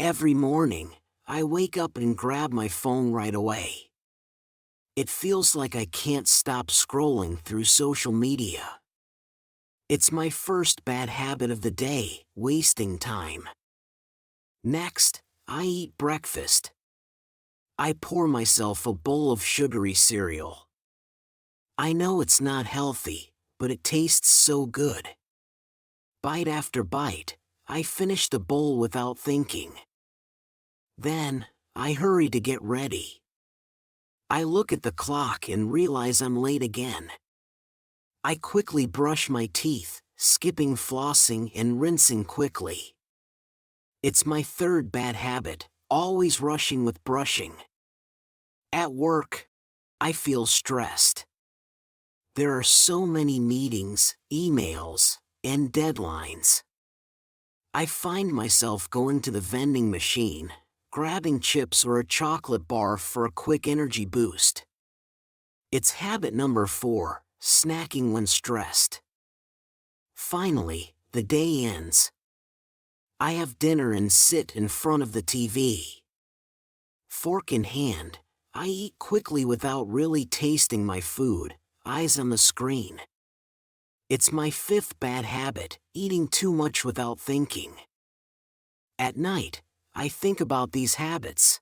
Every morning, I wake up and grab my phone right away. It feels like I can't stop scrolling through social media. It's my first bad habit of the day, wasting time. Next, I eat breakfast. I pour myself a bowl of sugary cereal. I know it's not healthy, but it tastes so good. Bite after bite, I finish the bowl without thinking. Then, I hurry to get ready. I look at the clock and realize I'm late again. I quickly brush my teeth, skipping flossing and rinsing quickly. It's my third bad habit, always rushing with brushing. At work, I feel stressed. There are so many meetings, emails, and deadlines. I find myself going to the vending machine, grabbing chips or a chocolate bar for a quick energy boost. It's habit number 4, snacking when stressed. Finally, the day ends. I have dinner and sit in front of the TV. Fork in hand, I eat quickly without really tasting my food, eyes on the screen. It's my 5th bad habit, eating too much without thinking. At night, I think about these habits.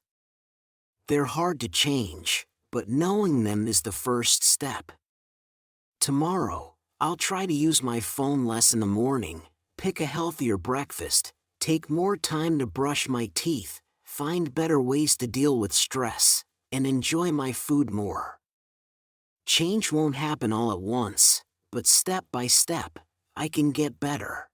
They're hard to change, but knowing them is the first step. Tomorrow, I'll try to use my phone less in the morning, pick a healthier breakfast, take more time to brush my teeth, find better ways to deal with stress, and enjoy my food more. Change won't happen all at once, but step by step, I can get better.